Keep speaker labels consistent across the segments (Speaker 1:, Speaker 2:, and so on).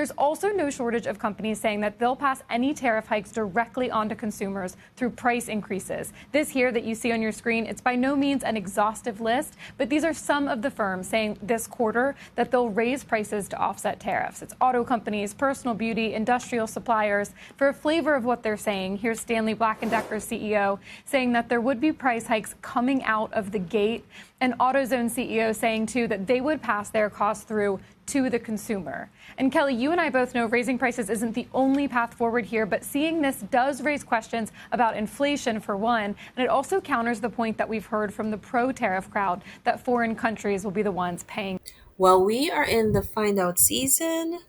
Speaker 1: There's also no shortage of companies saying that they'll pass any tariff hikes directly onto consumers through price increases. This here that you see on your screen, it's by no means an exhaustive list, but these are some of the firms saying this quarter that they'll raise prices to offset tariffs. It's auto companies, personal beauty, industrial suppliers. For a flavor of what they're saying, here's Stanley Black & Decker's CEO saying that there would be price hikes coming out of the gate, and AutoZone CEO saying, too, that they would pass their costs through to the consumer. And Kelly, you and I both know raising prices isn't the only path forward here, but seeing this does raise questions about inflation, for one, and it also counters the point that we've heard from the pro-tariff crowd that foreign countries will be the ones paying.
Speaker 2: Well, we are in the find out season,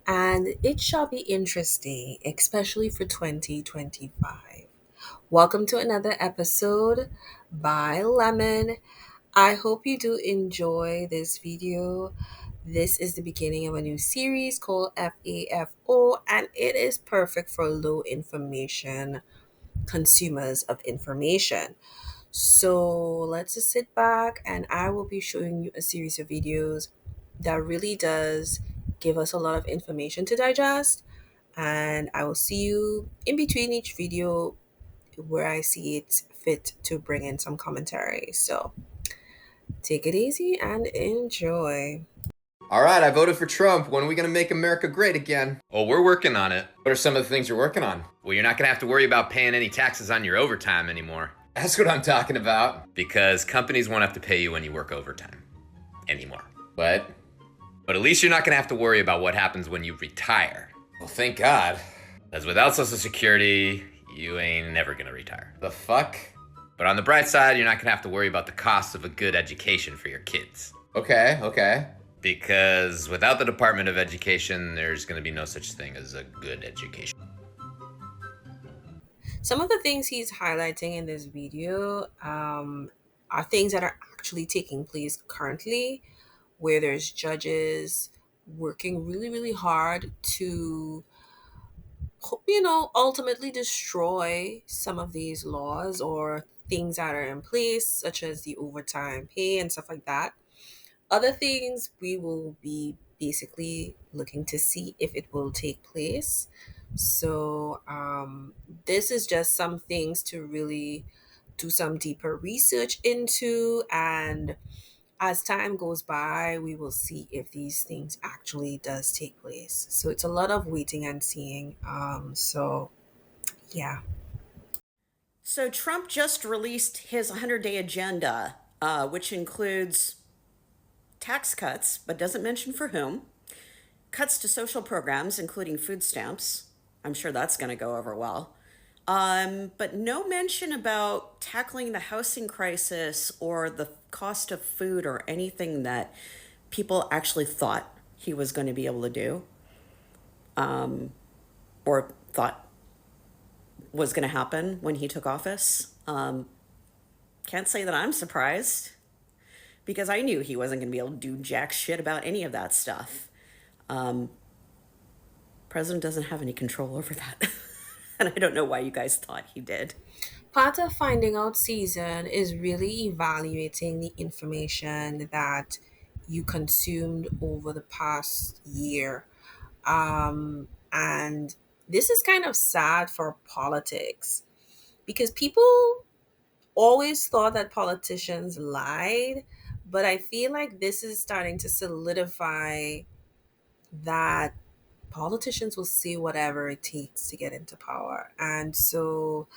Speaker 2: and it shall be interesting, especially for 2025. Welcome to another episode by Lemon. I hope you do enjoy this video. This is the beginning of a new series called FAFO, and it is perfect for low information consumers of information. So let's just sit back, and I will be showing you a series of videos that really does give us a lot of information to digest. And I will see you in between each video where I see it fit to bring in some commentary. So take it easy and enjoy.
Speaker 3: All right, I voted for Trump. When are we going to make America great again?
Speaker 4: Well, we're working on it.
Speaker 3: What are some of the things you're working on?
Speaker 4: Well, you're not going to have to worry about paying any taxes on your overtime anymore.
Speaker 3: That's what I'm talking about.
Speaker 4: Because companies won't have to pay you when you work overtime anymore.
Speaker 3: What?
Speaker 4: But at least you're not going to have to worry about what happens when you retire.
Speaker 3: Well, thank God.
Speaker 4: Because without Social Security, you ain't never going to retire.
Speaker 3: The fuck?
Speaker 4: But on the bright side, you're not going to have to worry about the cost of a good education for your kids.
Speaker 3: Okay.
Speaker 4: Because without the Department of Education, there's going to be no such thing as a good education.
Speaker 2: Some of the things he's highlighting in this video are things that are actually taking place currently, where there's judges working really, really hard to, ultimately destroy some of these laws or things that are in place, such as the overtime pay and stuff like that. Other things we will be basically looking to see if it will take place. So this is just some things to really do some deeper research into, and as time goes by, we will see if these things actually does take place. So it's a lot of waiting and seeing. So yeah.
Speaker 5: So Trump just released his 100-day agenda, which includes tax cuts, but doesn't mention for whom, cuts to social programs, including food stamps. I'm sure that's going to go over well. But no mention about tackling the housing crisis or the cost of food or anything that people actually thought he was going to be able to do, or thought was going to happen when he took office. Can't say that I'm surprised, because I knew he wasn't going to be able to do jack shit about any of that stuff. President doesn't have any control over that. And I don't know why you guys thought he did.
Speaker 2: Part of finding out season is really evaluating the information that you consumed over the past year. And this is kind of sad for politics, because people always thought that politicians lied, but I feel like this is starting to solidify that politicians will see whatever it takes to get into power. And so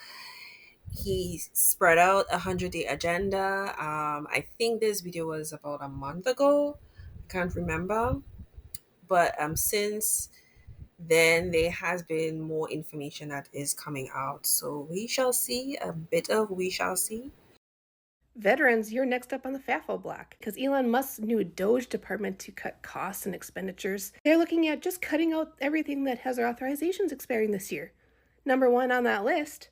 Speaker 2: he spread out a 100-day agenda. I think this video was about a month ago. I can't remember. But since then, there has been more information that is coming out. So we shall see, we shall see.
Speaker 6: Veterans, you're next up on the FAFO block, because Elon Musk's new Doge department to cut costs and expenditures, they're looking at just cutting out everything that has their authorizations expiring this year. Number one on that list,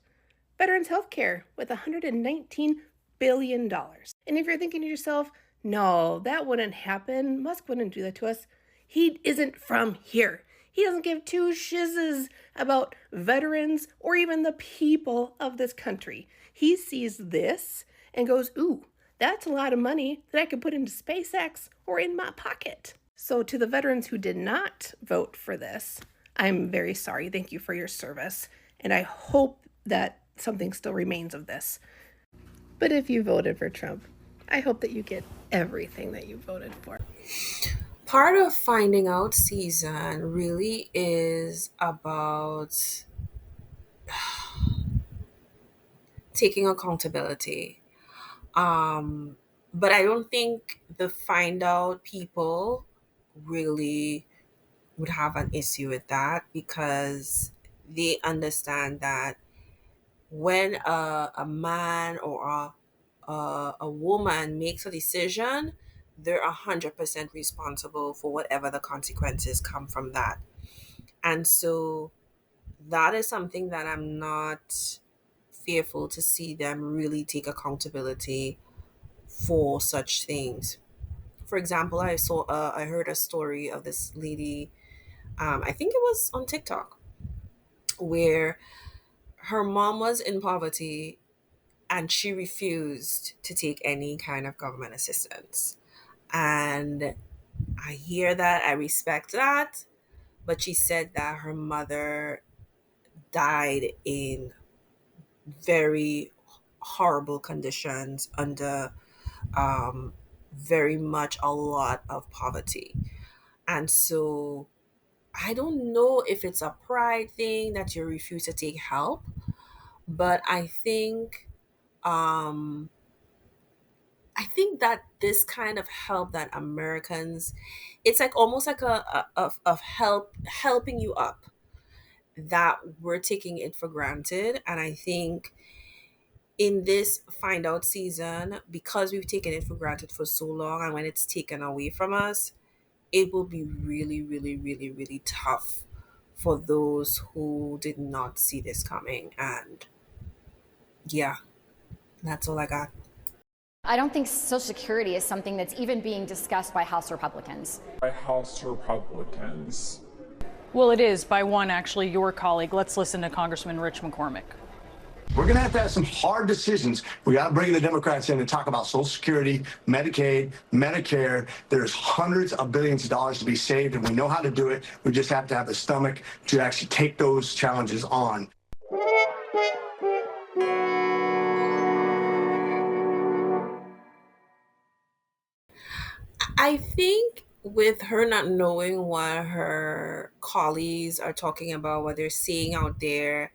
Speaker 6: veterans healthcare with $119 billion. And if you're thinking to yourself, no, that wouldn't happen, Musk wouldn't do that to us, he isn't from here. He doesn't give two shizzes about veterans or even the people of this country. He sees this and goes, ooh, that's a lot of money that I could put into SpaceX or in my pocket. So, to the veterans who did not vote for this, I'm very sorry. Thank you for your service. And I hope that something still remains of this. But if you voted for Trump, I hope that you get everything that you voted for.
Speaker 2: Part of finding out season really is about taking accountability. Um, but I don't think the find out people really would have an issue with that because they understand that when a man or a woman makes a decision, they're 100% responsible for whatever the consequences come from that. And so that is something that I'm not fearful to see them really take accountability for such things. For example, I heard a story of this lady. I think it was on TikTok, where her mom was in poverty and she refused to take any kind of government assistance. And I hear that, I respect that, but she said that her mother died in very horrible conditions under very much a lot of poverty. And so I don't know if it's a pride thing that you refuse to take help, but um I think that this kind of help that Americans, it's like almost like of helping you up, that we're taking it for granted. And I think in this find out season, because we've taken it for granted for so long, and when it's taken away from us, it will be really, really, really, really tough for those who did not see this coming. And yeah, that's all I got.
Speaker 7: I don't think Social Security is something that's even being discussed by House Republicans.
Speaker 8: By House Republicans.
Speaker 9: Well, it is by one, actually, your colleague. Let's listen to Congressman Rich McCormick.
Speaker 10: We're going to have some hard decisions. We got to bring the Democrats in and talk about Social Security, Medicaid, Medicare. There's hundreds of billions of dollars to be saved, and we know how to do it. We just have to have the stomach to actually take those challenges on.
Speaker 2: I think with her not knowing what her colleagues are talking about, what they're seeing out there,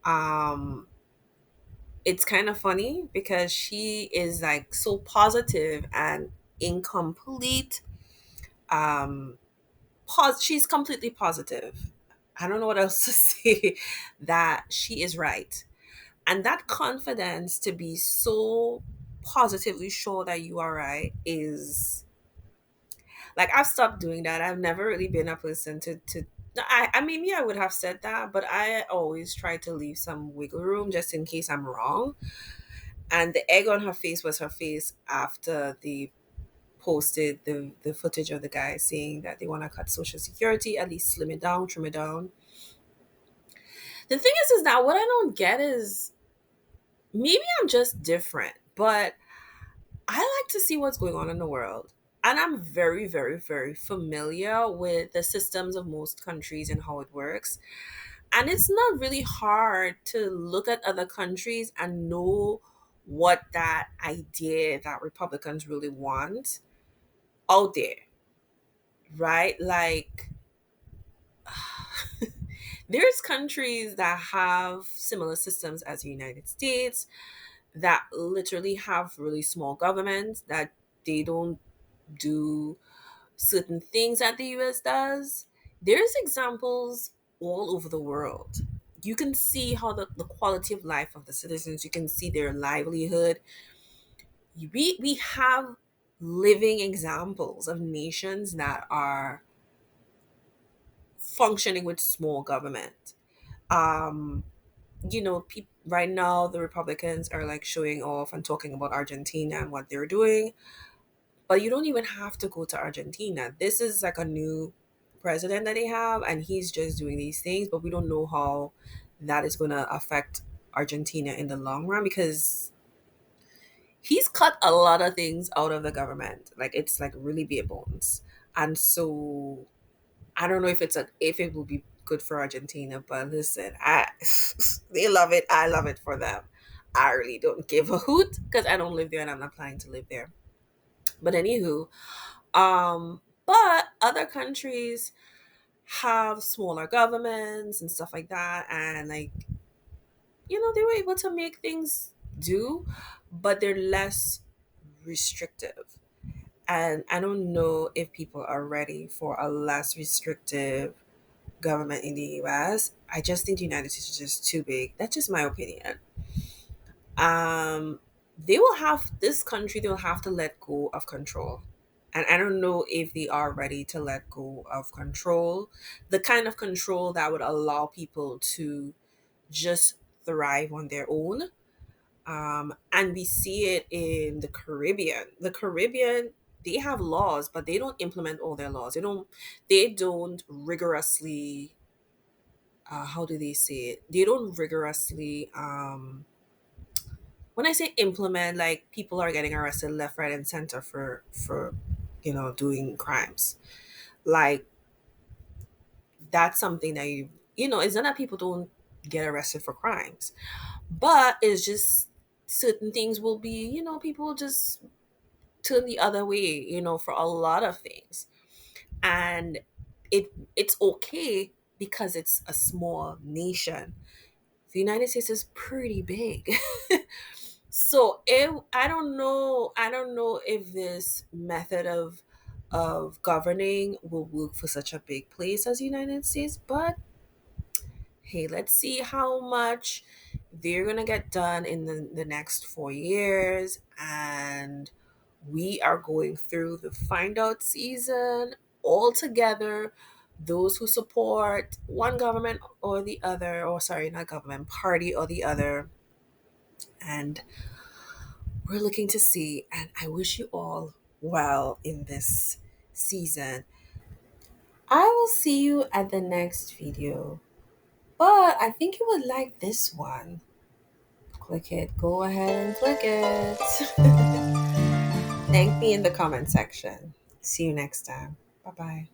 Speaker 2: um, it's kind of funny because she is like so positive and incomplete. Um, she's completely positive. I don't know what else to say, that she is right. And that confidence to be so positively sure that you are right is like, I've stopped doing that. I've never really been a person to I mean, yeah, I would have said that, but I always try to leave some wiggle room just in case I'm wrong. And the egg on her face was her face after they posted the footage of the guy saying that they want to cut social security, at least slim it down, trim it down. The thing is that what I don't get is, maybe I'm just different, but I like to see what's going on in the world. And I'm very, very, very familiar with the systems of most countries and how it works. And it's not really hard to look at other countries and know what that idea that Republicans really want out there, right? Like, there's countries that have similar systems as the United States that literally have really small governments, that they don't do certain things that the US does. There's examples all over the world. You can see how the quality of life of the citizens, you can see their livelihood. We have living examples of nations that are functioning with small government. Um, right now the Republicans are like showing off and talking about Argentina and what they're doing. But you don't even have to go to Argentina. This is like a new president that they have, and he's just doing these things, but we don't know how that is going to affect Argentina in the long run, because he's cut a lot of things out of the government. Like, it's like really bare bones. And so I don't know if it will be good for Argentina, but listen, I they love it. I love it for them. I really don't give a hoot because I don't live there and I'm not planning to live there. But anywho, but other countries have smaller governments and stuff like that, and like they were able to make things do, but they're less restrictive. And I don't know if people are ready for a less restrictive government in the US. I just think the United States is just too big. That's just my opinion. They will have this country, they'll have to let go of control. And I don't know if they are ready to let go of control, the kind of control that would allow people to just thrive on their own. And we see it in the Caribbean. The Caribbean, they have laws, but they don't implement all their laws. They don't rigorously how do they say it? They don't rigorously when I say implement, like people are getting arrested left, right, and center for doing crimes. Like that's something that it's not that people don't get arrested for crimes, but it's just certain things will be, people will just turn the other way, for a lot of things. And it's okay because it's a small nation. The United States is pretty big. So I don't know if this method of governing will work for such a big place as the United States, but hey, let's see how much they're gonna get done in the next 4 years. And we are going through the find out season all together. Those who support one government or the other, or sorry, not government, party or the other. And we're looking to see, and I wish you all well in this season. I will see you at the next video, but I think you would like this one. Click it. Go ahead and click it. Thank me in the comment section. See you next time. Bye bye.